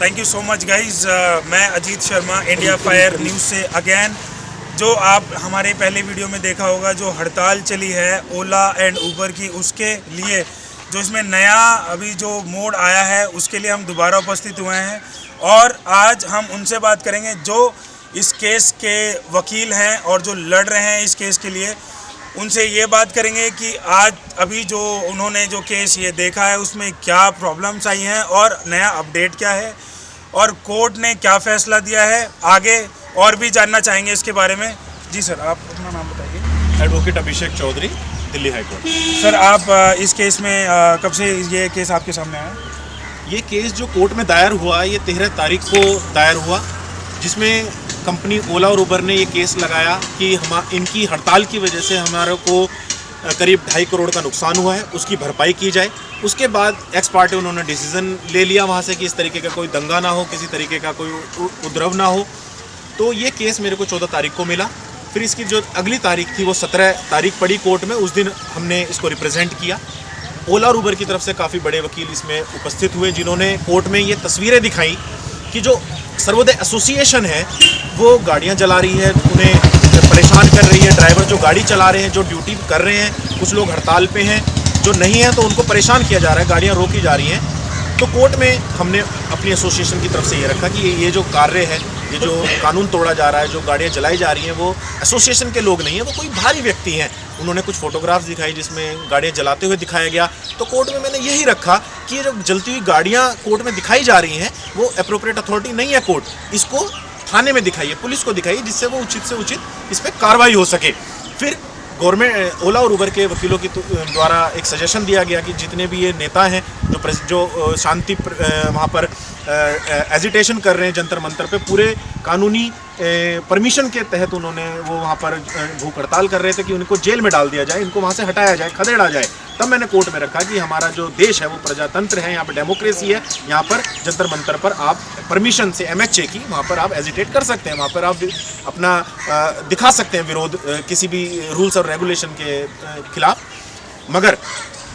Thank you so much guys. मैं Ajeet Sharma, India Fire News से again. जो आप हमारे पहले वीडियो में देखा होगा, जो हड़ताल चली है ओला एंड ऊबर की, उसके लिए जो इसमें नया अभी जो मोड आया है उसके लिए हम दोबारा उपस्थित हुए हैं और आज हम उनसे बात करेंगे जो इस केस के वकील हैं और जो लड़ रहे हैं इस केस के लिए। उनसे ये बात करेंगे कि आज अभी जो उन्होंने जो केस ये देखा है उसमें क्या प्रॉब्लम्स आई हैं और नया अपडेट क्या है और कोर्ट ने क्या फ़ैसला दिया है। आगे और भी जानना चाहेंगे इसके बारे में। जी सर, आप अपना नाम बताइए। Advocate Abhishek Chaudhary, Delhi high court. Sir, आप इस केस में कब से ये केस आपके सामने आया? ये केस जो कोर्ट में दायर हुआ, ये 13 तारीख को दायर हुआ, जिसमें कंपनी ओला और उबर ने ये केस लगाया कि इनकी हड़ताल की वजह से हमारे को करीब 2.5 करोड़ का नुकसान हुआ है, उसकी भरपाई की जाए। उसके बाद एक्स पार्टी उन्होंने डिसीज़न ले लिया वहाँ से कि इस तरीके का कोई दंगा ना हो, किसी तरीके का कोई उपद्रव ना हो। तो ये केस मेरे को 14 तारीख को मिला। फिर इसकी जो अगली तारीख थी वो 17 तारीख पड़ी कोर्ट में। उस दिन हमने इसको रिप्रेजेंट किया। ओला और उबर की तरफ से काफ़ी बड़े वकील इसमें उपस्थित हुए, जिन्होंने कोर्ट में ये तस्वीरें दिखाई कि जो सर्वोदय एसोसिएशन है वो गाड़ियाँ जला रही है, उन्हें परेशान कर रही है। ड्राइवर जो गाड़ी चला रहे हैं, जो ड्यूटी कर रहे हैं, कुछ लोग हड़ताल पे हैं, जो नहीं हैं तो उनको परेशान किया जा रहा है, गाड़ियाँ रोकी जा रही हैं। तो कोर्ट में हमने अपनी एसोसिएशन की तरफ से ये रखा कि ये जो कार्य है, ये जो कानून तोड़ा जा रहा है, जो गाड़ियाँ जलाई जा रही हैं, वो एसोसिएशन के लोग नहीं हैं, वो कोई बाहरी व्यक्ति हैं। उन्होंने कुछ फोटोग्राफ्स दिखाई जिसमें गाड़ियाँ जलाते हुए दिखाया गया। तो कोर्ट में मैंने यही रखा कि ये जो जलती हुई गाड़ियाँ कोर्ट में दिखाई जा रही हैं वो एप्रोप्रिएट अथॉरिटी नहीं है। कोर्ट इसको थाने में दिखाइए, पुलिस को दिखाइए, जिससे वो उचित से उचित इस पर कार्रवाई हो सके। फिर गवर्नमेंट ओला और उबर के वकीलों की द्वारा एक सजेशन दिया गया कि जितने भी ये नेता हैं जो शांति वहाँ पर एजिटेशन कर रहे हैं जंतर मंतर पे, पूरे कानूनी परमिशन के तहत उन्होंने वो वहाँ पर भूख हड़ताल कर रहे थे कि उनको जेल में डाल दिया जाए, इनको वहाँ से हटाया जाए, खदेड़ा जाए। तब मैंने कोर्ट में रखा कि हमारा जो देश है वो प्रजातंत्र है, यहाँ पर डेमोक्रेसी है, यहाँ पर जंतर मंतर पर आप परमिशन से MHA की वहाँ पर आप एजिटेट कर सकते हैं, वहाँ पर आप अपना दिखा सकते हैं विरोध किसी भी रूल्स और रेगुलेशन के खिलाफ। मगर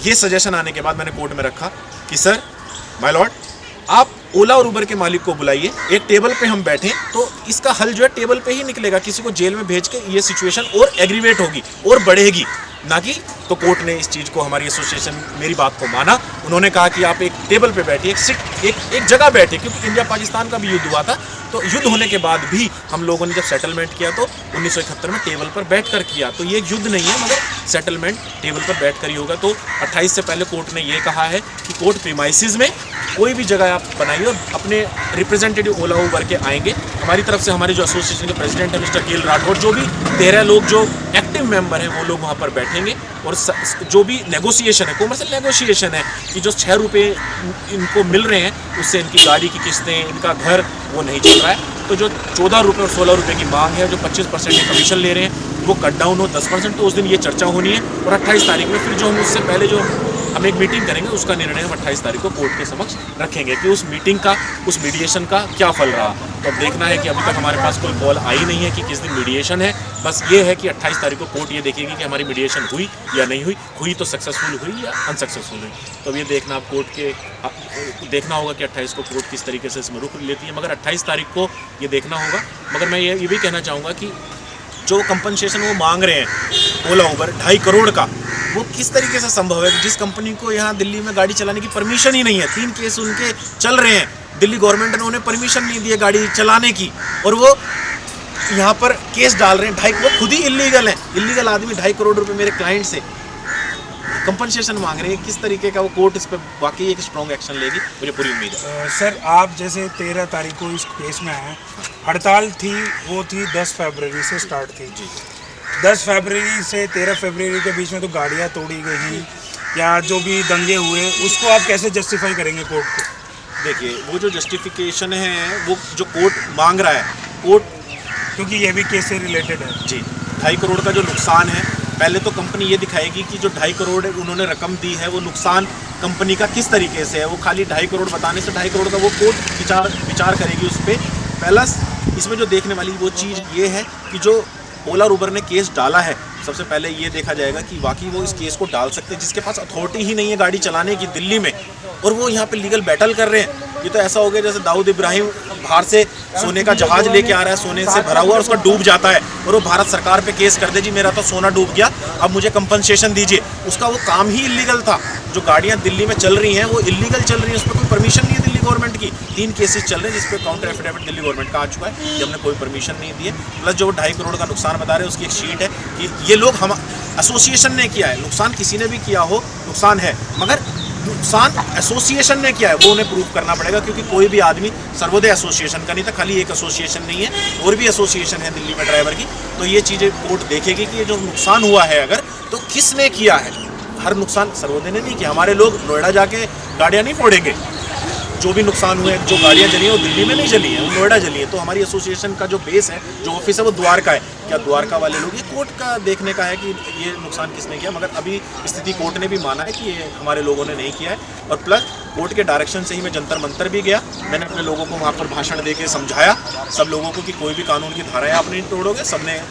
ये सजेशन आने के बाद मैंने कोर्ट में रखा कि सर, माय लॉर्ड, आप ओला और उबर के मालिक को बुलाइए, एक टेबल पे हम बैठें तो इसका हल जो है टेबल पे ही निकलेगा। किसी को जेल में भेज के ये सिचुएशन और एग्रीवेट होगी और बढ़ेगी ना कि। तो कोर्ट ने इस चीज़ को, हमारी एसोसिएशन मेरी बात को माना। उन्होंने कहा कि आप एक टेबल पे बैठिए, एक जगह बैठे, क्योंकि इंडिया पाकिस्तान का भी युद्ध हुआ था। तो युद्ध होने के बाद भी हम लोगों ने जब सेटलमेंट किया तो 1971 में टेबल पर बैठ कर किया। तो ये युद्ध नहीं है, मगर सेटलमेंट टेबल पर बैठ कर ही होगा। तो 28 से पहले कोर्ट ने ये कहा है कि कोर्ट प्रीमाइसिस में कोई भी जगह आप बनाइए और अपने रिप्रेजेंटेटिव ओला उबर के आएंगे। हमारी तरफ से हमारे जो एसोसिएशन के प्रेसिडेंट हैं मिस्टर गिल राठौड़, जो भी 13 लोग जो एक्टिव मेंबर हैं वो लोग वहाँ पर बैठेंगे। और जो भी नेगोशिएशन है, कॉमर्शियल नेगोशिएशन है कि जो 6 रुपये इनको मिल रहे हैं उससे इनकी गाड़ी की किस्तें, इनका घर वो नहीं चल रहा है। तो जो 14 रुपये और 16 रुपये की मांग है, जो 25% के कमीशन ले रहे हैं, वो कट डाउन हो 10%। तो उस दिन ये चर्चा होनी है और 28 तारीख में फिर जो हम उससे पहले जो हम एक मीटिंग करेंगे उसका निर्णय हम 28 तारीख को कोर्ट के समक्ष रखेंगे कि उस मीटिंग का, उस मीडिएशन का क्या फल रहा। तो अब देखना है कि अभी तक हमारे पास कोई कॉल आई नहीं है कि किस दिन मीडिएशन है। बस ये है कि 28 तारीख को कोर्ट ये देखेगी कि हमारी मीडिएशन हुई या नहीं हुई तो सक्सेसफुल हुई या अनसक्सेसफुल हुई। तो अब ये देखना, आप कोर्ट के देखना होगा कि 28 को कोर्ट किस तरीके से इसमें रुख लेती है। मगर 28 तारीख को ये देखना होगा। मगर मैं ये भी कहना चाहूँगा कि जो कंपनसेशन वो मांग रहे हैं ओला उबर 2.5 करोड़ का, वो किस तरीके से संभव है? जिस कंपनी को यहाँ दिल्ली में गाड़ी चलाने की परमिशन ही नहीं है, 3 केस उनके चल रहे हैं, दिल्ली गवर्नमेंट ने उन्हें परमिशन नहीं दी है गाड़ी चलाने की, और वो यहाँ पर केस डाल रहे हैं 2.5। वो खुद ही इलीगल है, इलीगल आदमी 2.5 करोड़ रुपए मेरे क्लाइंट से कंपनसेशन मांग रहे हैं। किस तरीके का वो कोर्ट इस पर वाकई एक स्ट्रॉन्ग एक्शन लेगी, मुझे पूरी उम्मीद है। सर, आप जैसे 13 तारीख को इस केस में आए, हड़ताल थी, वो थी 10 फरवरी से स्टार्ट थी। जी, 10 फरवरी से 13 फरवरी के बीच में तो गाड़ियाँ तोड़ी गई या जो भी दंगे हुए, उसको आप कैसे जस्टिफाई करेंगे कोर्ट को? देखिए, वो जो जस्टिफिकेशन है वो जो कोर्ट मांग रहा है, कोर्ट, क्योंकि ये भी केस से रिलेटेड है। जी, 2.5 करोड़ का जो नुकसान है, पहले तो कंपनी ये दिखाएगी कि जो 2.5 करोड़ उन्होंने रकम दी है वो नुकसान कंपनी का किस तरीके से है। वो खाली 2.5 करोड़ बताने से 2.5 करोड़ का वो कोर्ट विचार करेगी उस पर। प्लस इसमें जो देखने वाली वो चीज़ ये है कि जो ओला और उबर ने केस डाला है, सबसे पहले ये देखा जाएगा कि वाकई वो इस केस को डाल सकते हैं, जिसके पास अथॉरिटी ही नहीं है गाड़ी चलाने की दिल्ली में, और वो यहाँ पे लीगल बैटल कर रहे हैं। ये तो ऐसा हो गया जैसे दाऊद इब्राहिम बाहर से सोने का जहाज लेके आ रहा है, सोने से भरा हुआ, और उसका डूब जाता है और वो भारत सरकार पे केस कर दे, जी मेरा तो सोना डूब गया, अब मुझे कंपनसेशन दीजिए। उसका वो काम ही इलीगल था। जो गाड़ियाँ दिल्ली में चल रही हैं वो इलीगल चल रही हैं, उस पर कोई परमिशन नहीं है दिल्ली गवर्नमेंट की। 3 केसेस चल रहे हैं जिसपे काउंटर एफिडेविट दिल्ली गवर्नमेंट का आ चुका है कि हमने कोई परमिशन नहीं दी है। प्लस जो 2.5 करोड़ का नुकसान बता रहे हैं उसकी एक शीट है कि ये लोग हम एसोसिएशन ने किया है। नुकसान किसी ने भी किया हो, नुकसान है, मगर नुकसान एसोसिएशन ने किया है वो उन्हें प्रूव करना पड़ेगा, क्योंकि कोई भी आदमी सर्वोदय एसोसिएशन का नहीं था, खाली एक एसोसिएशन नहीं है, और भी एसोसिएशन है दिल्ली में ड्राइवर की। तो ये चीज़ें कोर्ट देखेगी कि ये जो नुकसान हुआ है अगर, तो किसने किया है। हर नुकसान सर्वोदय ने नहीं किया। हमारे लोग नोएडा जाके गाड़ियाँ नहीं फोड़ेंगे। जो भी नुकसान हुए, जो गाड़ियाँ जली हैं वो दिल्ली में नहीं जली हैं, वो नोएडा जली है। तो हमारी एसोसिएशन का जो बेस है, जो ऑफिस है, वो द्वारका है। क्या द्वारका वाले लोग, ये कोर्ट का देखने का है कि ये नुकसान किसने किया, मगर अभी स्थिति कोर्ट ने भी माना है कि ये हमारे लोगों ने नहीं किया है। और प्लस कोर्ट के डायरेक्शन से ही मैं जंतर मंतर भी गया। मैंने अपने लोगों को वहाँ पर भाषण दे के समझाया सब लोगों को कि कोई भी कानून की धाराएं आप नहीं तोड़ोगे। सबने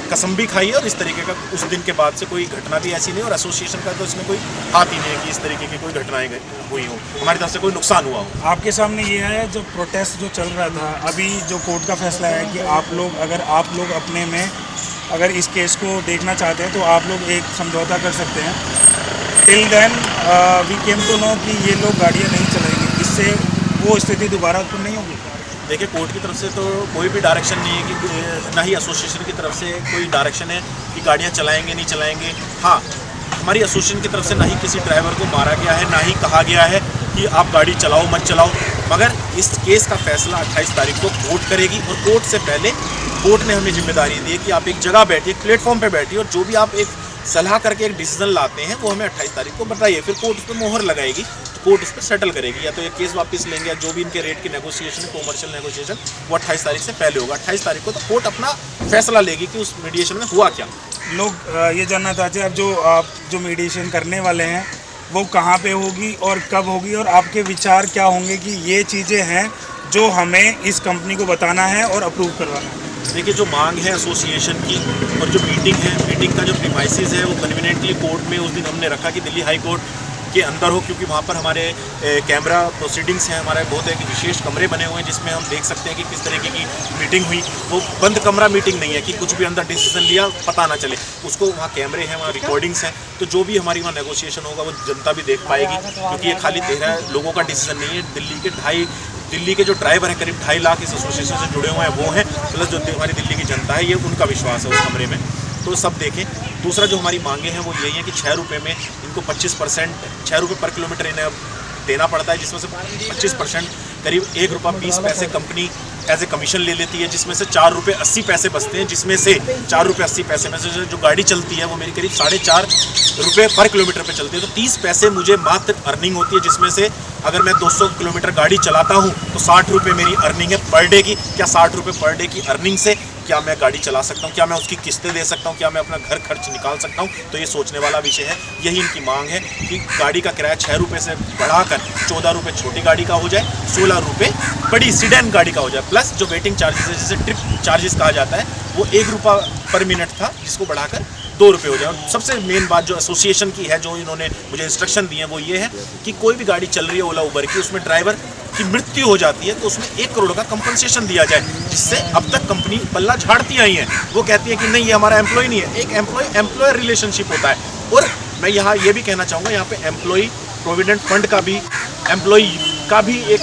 कसम भी खाई है, और इस तरीके का उस दिन के बाद से कोई घटना भी ऐसी नहीं, और एसोसिएशन का तो इसमें कोई हाथ ही नहीं है कि इस तरीके की कोई घटनाएं हुई हो, हमारी तरफ से कोई नुकसान हुआ हो। आपके सामने ये है जो प्रोटेस्ट जो चल रहा था, अभी जो कोर्ट का फैसला है कि आप लोग अपने में अगर इस केस को देखना चाहते हैं तो आप लोग एक समझौता कर सकते हैं। Till then we came to know कि ये लोग गाड़ियाँ नहीं चलाएंगे, इससे वो स्थिति दोबारा उत्पन्न नहीं होगी। देखिए, कोर्ट की तरफ से तो कोई भी डायरेक्शन नहीं है कि, ना ही एसोसिएशन की तरफ से कोई डायरेक्शन है कि गाड़ियाँ चलाएंगे नहीं चलाएंगे। हाँ, हमारी एसोसिएशन की तरफ से ना ही किसी ड्राइवर को मारा गया है, ना ही कहा गया है कि आप गाड़ी चलाओ मत चलाओ, मगर इस केस का फैसला 28 तारीख को कोर्ट करेगी। और कोर्ट से पहले कोर्ट ने हमें जिम्मेदारी दी है कि आप एक जगह बैठिए, एक प्लेटफॉर्म पर बैठिए, और जो भी आप एक सलाह करके एक डिसीजन लाते हैं वो हमें 28 तारीख को बताइए। फिर कोर्ट उस पर मोहर लगाएगी, तो कोर्ट उस पर सेटल करेगी, या तो ये केस वापस लेंगे, या जो भी इनके रेट की नेगोशिएशन है, कॉमर्शियल नेगोशिएशन, वो 28 तारीख से पहले होगा। 28 तारीख को तो कोर्ट अपना फैसला लेगी कि उस मीडिएशन में हुआ क्या। लोग ये जानना चाहते हैं आप जो मीडिएशन करने वाले हैं वो कहाँ पे होगी और कब होगी, और आपके विचार क्या होंगे कि ये चीज़ें हैं जो हमें इस कंपनी को बताना है और अप्रूव करवाना है। देखिए, जो मांग है एसोसिएशन की और जो मीटिंग है, मीटिंग का जो प्रीमाइसेस है वो कन्वीनियंटली कोर्ट में उस दिन हमने रखा कि दिल्ली हाई कोर्ट के अंदर हो, क्योंकि वहाँ पर हमारे कैमरा प्रोसीडिंग्स हैं, हमारे बहुत एक विशेष कमरे बने हुए हैं जिसमें हम देख सकते हैं कि किस तरीके की मीटिंग हुई। वो बंद कमरा मीटिंग नहीं है कि कुछ भी अंदर डिसीजन लिया पता ना चले, उसको वहाँ कैमरे हैं, वहाँ रिकॉर्डिंग्स हैं। तो जो भी हमारी वहाँ नेगोशिएशन होगा वो जनता भी देख पाएगी, क्योंकि ये खाली 13 लोगों का डिसीजन नहीं है। दिल्ली के जो ड्राइवर हैं, करीब 2.5 लाख इस एसोसिएशन से जुड़े हुए हैं वो हैं, प्लस जो हमारी दिल्ली की जनता है, ये उनका विश्वास है उस कमरे में। तो सब देखें। दूसरा जो हमारी मांगे हैं वो यही है कि 6 रुपये में इनको 25%, 6 रुपये पर किलोमीटर इन्हें अब देना पड़ता है, जिसमें से 25% करीब ₹1.20 कंपनी एज ए कमीशन ले लेती है, जिसमें से ₹4.80 बचते हैं, जिसमें से ₹4.80 में से जो गाड़ी चलती है वो मेरी करीब 4.5 रुपये पर किलोमीटर पे चलती है। तो 30 पैसे मुझे मात्र अर्निंग होती है, जिसमें से अगर मैं 200 किलोमीटर गाड़ी चलाता हूँ तो 60 रुपये मेरी अर्निंग है पर डे की। क्या 60 रुपये पर डे की अर्निंग से क्या मैं गाड़ी चला सकता हूँ? क्या मैं उसकी किस्तें दे सकता हूँ? क्या मैं अपना घर खर्च निकाल सकता हूँ? तो ये सोचने वाला विषय है। यही इनकी मांग है कि गाड़ी का किराया 6 रुपये से बढ़ाकर 14 रुपये छोटी गाड़ी का हो जाए, 16 रुपये बड़ी सीडेन गाड़ी का हो जाए, प्लस जो वेटिंग चार्जेस है, जिसे ट्रिप चार्जेस कहा जाता है, वो 1 रुपया पर मिनट था, जिसको बढ़ाकर 2 रुपये हो जाए। और सबसे मेन बात जो एसोसिएशन की है, जो इन्होंने मुझे इंस्ट्रक्शन दिए हैं, वो ये है कि कोई भी गाड़ी चल रही है ओला उबर की, उसमें ड्राइवर की मृत्यु हो जाती है तो उसमें 1 करोड़ का कंपनसेशन दिया जाए, जिससे अब तक कंपनी पल्ला झाड़ती आई है। वो कहती है कि नहीं, ये हमारा एम्प्लॉय नहीं है। एक एम्प्लॉयर रिलेशनशिप होता है। और मैं यहाँ ये भी कहना चाहूँगा, यहाँ पे एम्प्लॉय प्रोविडेंट फंड का भी, एम्प्लॉय का भी एक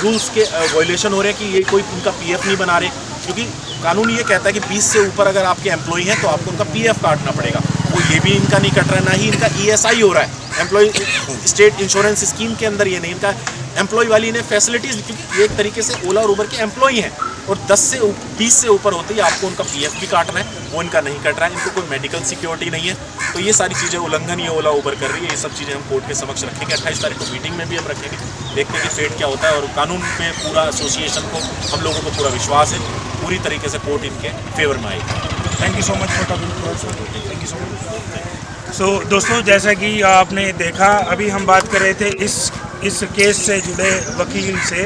रूल्स के वायलेशन हो रहे हैं कि ये कोई उनका PF नहीं बना रहे, क्योंकि कानून ये कहता है कि 20 से ऊपर अगर आपके एम्प्लॉय हैं तो आपको उनका PF काटना पड़ेगा। वो ये भी इनका नहीं कट रहा है, ना ही इनका ESI हो रहा है, एम्प्लॉय स्टेट इंश्योरेंस स्कीम के अंदर। ये नहीं, इनका एम्प्लॉय वाली ने फैसिलिटीज़, क्योंकि ये एक तरीके से ओला और उबर के एम्प्लॉय हैं, और 20 से ऊपर होते ही आपको उनका PF भी काटना है, वो इनका नहीं कट रहा है। इनको कोई मेडिकल सिक्योरिटी नहीं है। तो ये सारी चीज़ें उल्लंघन ये ओला उबर कर रही है। ये सब चीज़ें हम कोर्ट के समक्ष रखेंगे। 28 तारीख को मीटिंग में भी हम रखेंगे, देखते हैं कि फेट क्या होता है। और कानून पे पूरा एसोसिएशन को, हम लोगों को पूरा विश्वास है, पूरी तरीके से कोर्ट इनके फेवर में आएगी। Thank you so much for talking to us. Thank you so much. So दोस्तों, जैसा कि आपने देखा, अभी हम बात कर रहे थे इस केस से जुड़े वकील से।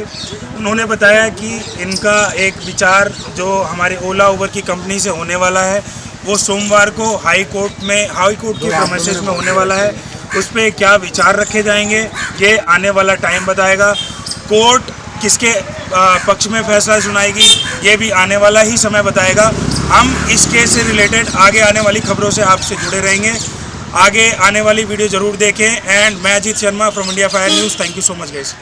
उन्होंने बताया कि इनका एक विचार जो हमारे ओला उबर की कंपनी से होने वाला है, वो सोमवार को हाई कोर्ट की प्रोमिसेस में होने वाला है। उस पर क्या विचार रखे जाएंगे, ये आने वाला टाइम बताएगा। कोर्ट किसके पक्ष में फैसला सुनाएगी ये भी आने वाला ही समय बताएगा। हम इस केस से रिलेटेड आगे आने वाली खबरों से आपसे जुड़े रहेंगे। आगे आने वाली वीडियो ज़रूर देखें। एंड मैं Ajeet Sharma from India Fire news. Thank you so much guys.